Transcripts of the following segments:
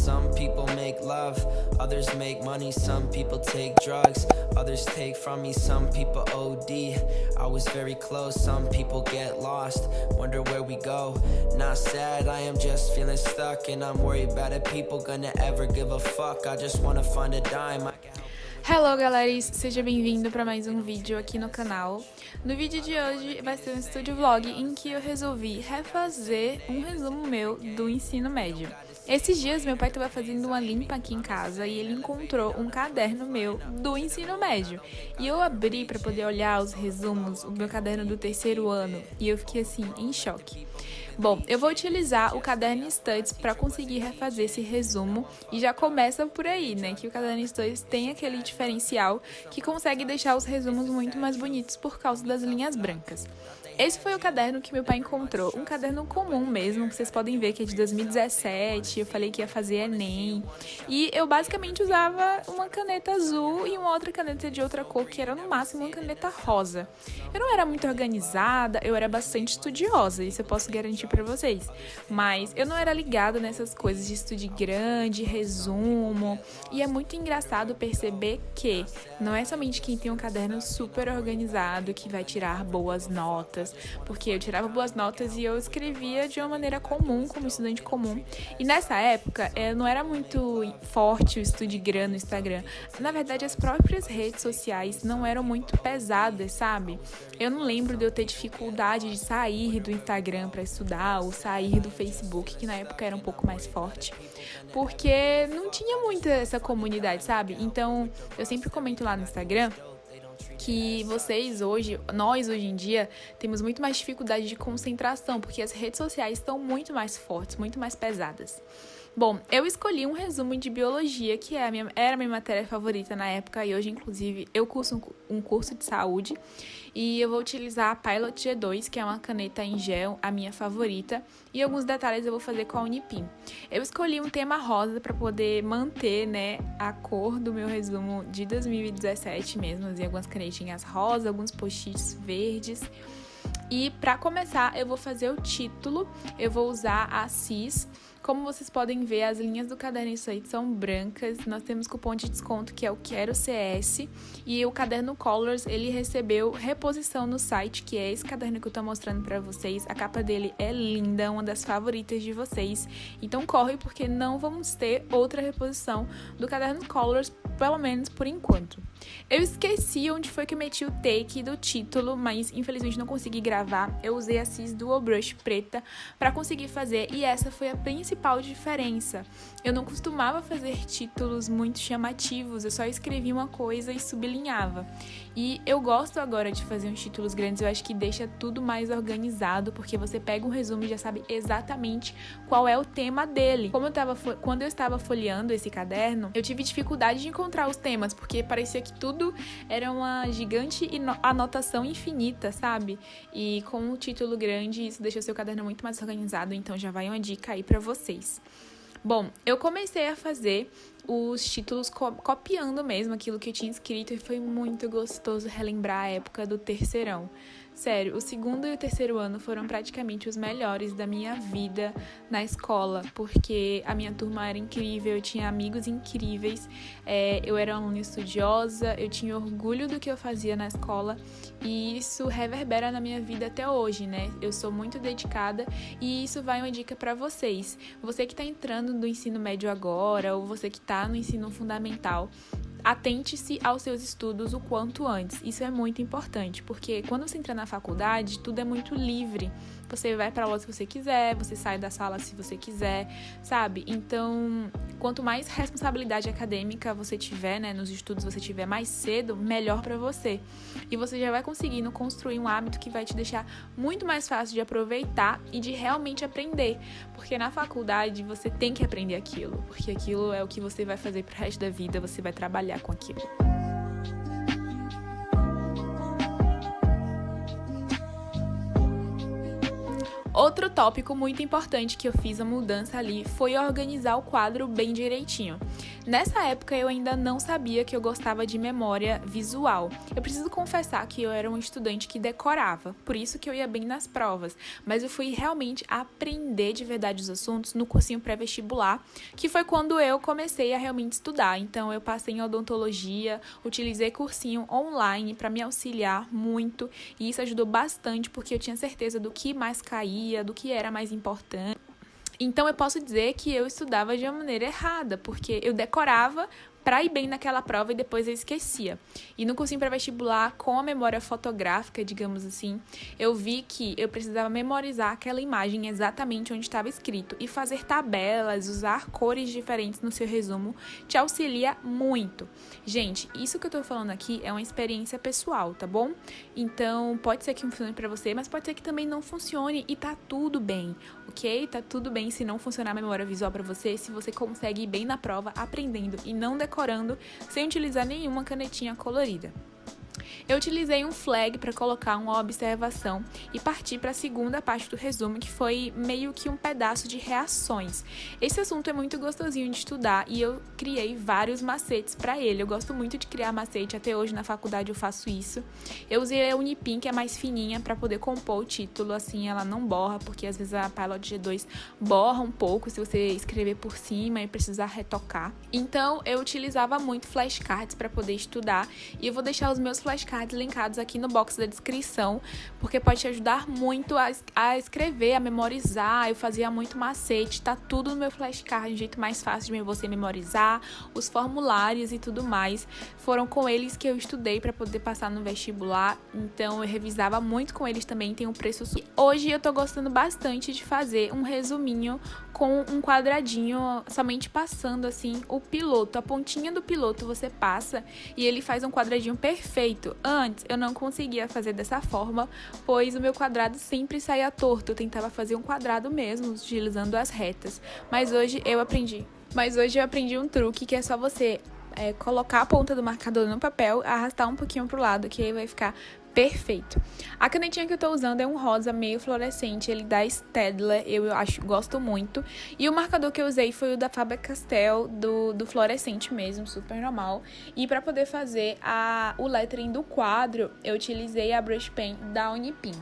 Some people make love, others make money. Some people take drugs, others take from me. Some people OD, I was very close. Some people get lost, wonder where we go. Not sad, I am just feeling stuck, and I'm worried about if people gonna ever give a fuck. I just wanna find a dime. Hello, galera, seja bem-vindo para mais um vídeo aqui no canal. No vídeo de hoje vai ser um estúdio vlog em que eu resolvi refazer um resumo meu do ensino médio. Esses dias meu pai estava fazendo uma limpa aqui em casa e ele encontrou um caderno meu do ensino médio. E eu abri para poder olhar os resumos, o meu caderno do terceiro ano, e eu fiquei assim, em choque. Bom, eu vou utilizar o caderno Studs para conseguir refazer esse resumo e já começa por aí, né? Que o caderno Studs tem aquele diferencial que consegue deixar os resumos muito mais bonitos por causa das linhas brancas. Esse foi o caderno que meu pai encontrou, um caderno comum mesmo, vocês podem ver que é de 2017, eu falei que ia fazer Enem, e eu basicamente usava uma caneta azul e uma outra caneta de outra cor, que era no máximo uma caneta rosa. Eu não era muito organizada, eu era bastante estudiosa, isso eu posso garantir pra vocês, mas eu não era ligada nessas coisas de estudo grande, resumo, e é muito engraçado perceber que não é somente quem tem um caderno super organizado que vai tirar boas notas, porque eu tirava boas notas e eu escrevia de uma maneira comum, como estudante comum. E nessa época, não era muito forte o Estudigram no Instagram. Na verdade, as próprias redes sociais não eram muito pesadas, sabe? Eu não lembro de eu ter dificuldade de sair do Instagram para estudar ou sair do Facebook, que na época era um pouco mais forte, porque não tinha muita essa comunidade, sabe? Então, eu sempre comento lá no Instagram que nós hoje em dia, temos muito mais dificuldade de concentração, porque as redes sociais estão muito mais fortes, muito mais pesadas. Bom, eu escolhi um resumo de biologia, que era a minha matéria favorita na época, e hoje, inclusive, eu curso um curso de saúde, e eu vou utilizar a Pilot G2, que é uma caneta em gel, a minha favorita, e alguns detalhes eu vou fazer com a Unipim. Eu escolhi um tema rosa para poder manter, né, a cor do meu resumo de 2017 mesmo, usei algumas canetinhas rosas, alguns post-its verdes. E para começar, eu vou fazer o título, eu vou usar a CIS. Como vocês podem ver, as linhas do caderno Studs são brancas, nós temos cupom de desconto que é o Quero CS, e o caderno Colors, ele recebeu reposição no site, que é esse caderno que eu tô mostrando pra vocês. A capa dele é linda, uma das favoritas de vocês, então corre porque não vamos ter outra reposição do caderno Colors, pelo menos por enquanto. Eu esqueci onde foi que eu meti o take do título, mas infelizmente não consegui gravar. Eu usei a CIS Dual Brush preta para conseguir fazer, e essa foi a principal diferença. Eu não costumava fazer títulos muito chamativos, eu só escrevia uma coisa e sublinhava. E eu gosto agora de fazer uns títulos grandes, eu acho que deixa tudo mais organizado, porque você pega um resumo e já sabe exatamente qual é o tema dele. Quando eu estava folheando esse caderno, eu tive dificuldade de encontrar os temas, porque parecia que tudo era uma gigante anotação infinita, sabe? E com um título grande, isso deixa o seu caderno muito mais organizado, então já vai uma dica aí pra vocês. Bom, eu comecei a fazer os títulos copiando mesmo aquilo que eu tinha escrito, e foi muito gostoso relembrar a época do terceirão. Sério, o segundo e o terceiro ano foram praticamente os melhores da minha vida na escola, porque a minha turma era incrível, eu tinha amigos incríveis, eu era uma aluna estudiosa, eu tinha orgulho do que eu fazia na escola, e isso reverbera na minha vida até hoje, né? Eu sou muito dedicada, e isso vai uma dica pra vocês. Você que tá entrando no ensino médio agora, ou você que tá no ensino fundamental, atente-se aos seus estudos o quanto antes. Isso é muito importante, porque quando você entra na faculdade, tudo é muito livre. Você vai para aula se você quiser, você sai da sala se você quiser, sabe? Então, quanto mais responsabilidade acadêmica você tiver, né, nos estudos você tiver mais cedo, melhor para você. E você já vai conseguindo construir um hábito que vai te deixar muito mais fácil de aproveitar e de realmente aprender. Porque na faculdade você tem que aprender aquilo, porque aquilo é o que você vai fazer pro resto da vida, você vai trabalhar com aquilo. Outro tópico muito importante que eu fiz a mudança ali foi organizar o quadro bem direitinho. Nessa época eu ainda não sabia que eu gostava de memória visual. Eu preciso confessar que eu era um estudante que decorava, por isso que eu ia bem nas provas, mas eu fui realmente aprender de verdade os assuntos no cursinho pré-vestibular, que foi quando eu comecei a realmente estudar. Então eu passei em odontologia, utilizei cursinho online para me auxiliar muito, e isso ajudou bastante porque eu tinha certeza do que mais caía, do que era mais importante. Então eu posso dizer que eu estudava de uma maneira errada, porque eu decorava para ir bem naquela prova e depois eu esquecia. E no cursinho pré-vestibular, com a memória fotográfica, digamos assim, eu vi que eu precisava memorizar aquela imagem exatamente onde estava escrito e fazer tabelas, usar cores diferentes no seu resumo, te auxilia muito. Gente, isso que eu tô falando aqui é uma experiência pessoal, tá bom? Então, pode ser que funcione para você, mas pode ser que também não funcione e tá tudo bem, ok? Tá tudo bem se não funcionar a memória visual para você, se você consegue ir bem na prova aprendendo e não decorando sem utilizar nenhuma canetinha colorida. Eu utilizei um flag para colocar uma observação e parti para a segunda parte do resumo, que foi meio que um pedaço de reações. Esse assunto é muito gostosinho de estudar e eu criei vários macetes para ele. Eu gosto muito de criar macete, até hoje na faculdade eu faço isso. Eu usei a Unipin, que é mais fininha, para poder compor o título, assim ela não borra, porque às vezes a Pilot G2 borra um pouco se você escrever por cima e precisar retocar. Então eu utilizava muito flashcards para poder estudar e eu vou deixar os meus flashcards linkados aqui no box da descrição, porque pode te ajudar muito a escrever, a memorizar. Eu fazia muito macete, tá tudo no meu flashcard, um jeito mais fácil de você memorizar, os formulários e tudo mais. Foram com eles que eu estudei para poder passar no vestibular, então eu revisava muito com eles também, tem um preço. Hoje eu tô gostando bastante de fazer um resuminho com um quadradinho, somente passando assim o piloto, a pontinha do piloto você passa e ele faz um quadradinho perfeito. Antes eu não conseguia fazer dessa forma, pois o meu quadrado sempre saía torto, eu tentava fazer um quadrado mesmo, utilizando as retas, mas hoje eu aprendi um truque que é só você colocar a ponta do marcador no papel, arrastar um pouquinho pro lado, que aí vai ficar perfeito. A canetinha que eu tô usando é um rosa meio fluorescente, ele da Staedtler, eu gosto muito. E o marcador que eu usei foi o da Faber-Castell, do fluorescente mesmo, super normal. E para poder fazer o lettering do quadro, eu utilizei a Brush Pen da Unipin.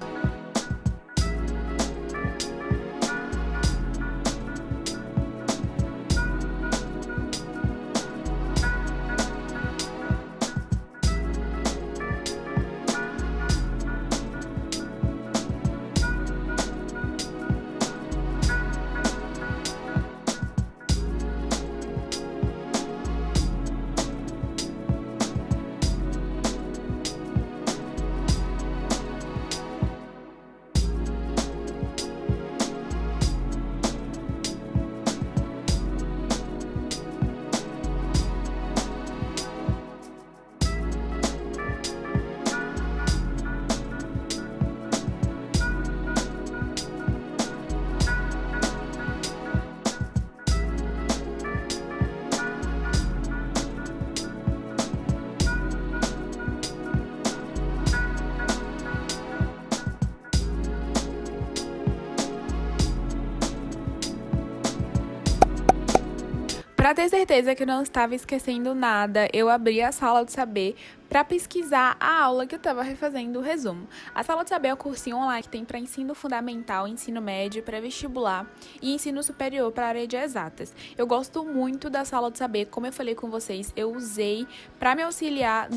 Para ter certeza que eu não estava esquecendo nada, eu abri a Sala do Saber para pesquisar a aula que eu estava refazendo o resumo. A Sala do Saber é um cursinho online que tem para ensino fundamental, ensino médio, pré-vestibular e ensino superior para a área de exatas. Eu gosto muito da Sala do Saber, como eu falei com vocês, eu usei para me auxiliar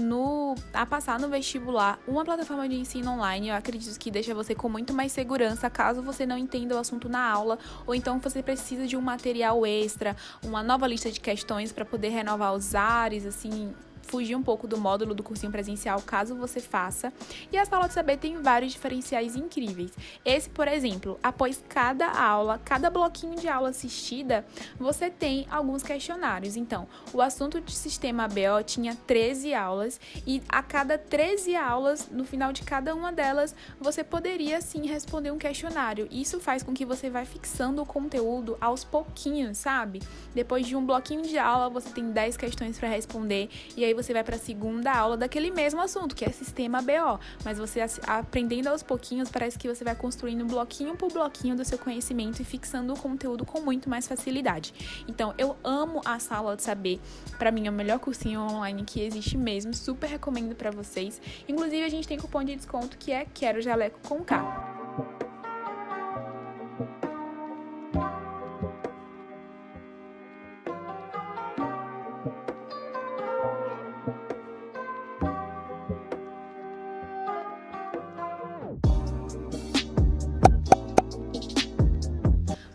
a passar no vestibular uma plataforma de ensino online. Eu acredito que deixa você com muito mais segurança caso você não entenda o assunto na aula, ou então você precisa de um material extra, uma nova lista de questões para poder renovar os ares, assim, fugir um pouco do módulo do cursinho presencial, caso você faça. E a Sala do Saber tem vários diferenciais incríveis. Esse, por exemplo, após cada aula, cada bloquinho de aula assistida, você tem alguns questionários. Então, o assunto de sistema ABO tinha 13 aulas e a cada 13 aulas, no final de cada uma delas, você poderia sim responder um questionário. Isso faz com que você vá fixando o conteúdo aos pouquinhos, sabe? Depois de um bloquinho de aula, você tem 10 questões para responder e aí aí você vai para a segunda aula daquele mesmo assunto, que é sistema BO. Mas você aprendendo aos pouquinhos, parece que você vai construindo bloquinho por bloquinho do seu conhecimento e fixando o conteúdo com muito mais facilidade. Então, eu amo a Sala de Saber. Para mim, é o melhor cursinho online que existe mesmo. Super recomendo para vocês. Inclusive, a gente tem cupom de desconto que é Quero Jaleco com K.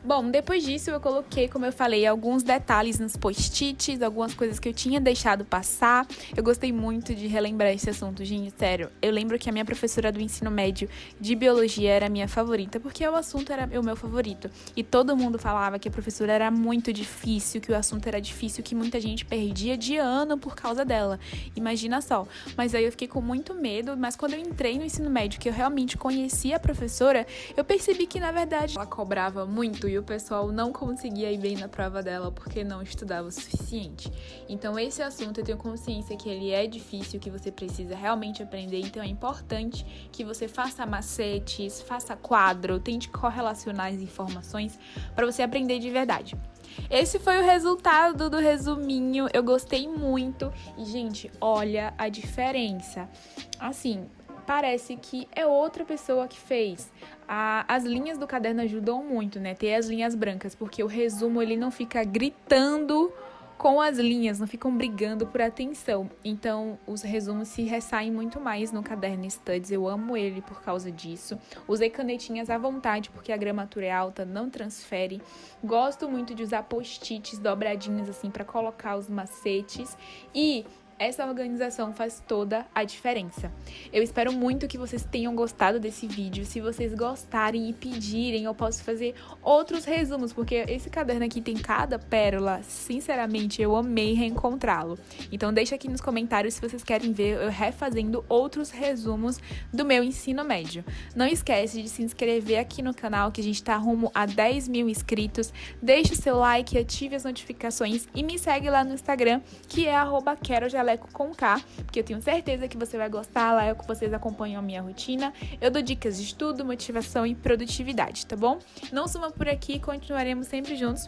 Bom, depois disso eu coloquei, como eu falei, alguns detalhes nos post-its, algumas coisas que eu tinha deixado passar. Eu gostei muito de relembrar esse assunto, gente, sério. Eu lembro que a minha professora do ensino médio de biologia era a minha favorita, porque o assunto era o meu favorito. E todo mundo falava que a professora era muito difícil, que o assunto era difícil, que muita gente perdia de ano por causa dela. Imagina só. Mas aí eu fiquei com muito medo, mas quando eu entrei no ensino médio, que eu realmente conhecia a professora, eu percebi que, na verdade, ela cobrava muito e o pessoal não conseguia ir bem na prova dela porque não estudava o suficiente. Então esse assunto eu tenho consciência que ele é difícil, que você precisa realmente aprender, então é importante que você faça macetes, faça quadro, tente correlacionar as informações para você aprender de verdade. Esse foi o resultado do resuminho, eu gostei muito e, gente, olha a diferença. Assim, parece que é outra pessoa que fez. As linhas do caderno ajudam muito, né? Ter as linhas brancas, porque o resumo ele não fica gritando com as linhas, não ficam brigando por atenção. Então, os resumos se ressaem muito mais no caderno Studs. Eu amo ele por causa disso. Usei canetinhas à vontade, porque a gramatura é alta, não transfere. Gosto muito de usar post-its dobradinhos assim para colocar os macetes e essa organização faz toda a diferença. Eu espero muito que vocês tenham gostado desse vídeo. Se vocês gostarem e pedirem, eu posso fazer outros resumos, porque esse caderno aqui tem cada pérola. Sinceramente, eu amei reencontrá-lo. Então deixa aqui nos comentários se vocês querem ver eu refazendo outros resumos do meu ensino médio. Não esquece de se inscrever aqui no canal, que a gente tá rumo a 10 mil inscritos. Deixe o seu like, ative as notificações e me segue lá no Instagram, que é @querojaleco com K, porque eu tenho certeza que você vai gostar. Lá vocês acompanham a minha rotina, eu dou dicas de estudo, motivação e produtividade, tá bom? Não suma por aqui, continuaremos sempre juntos.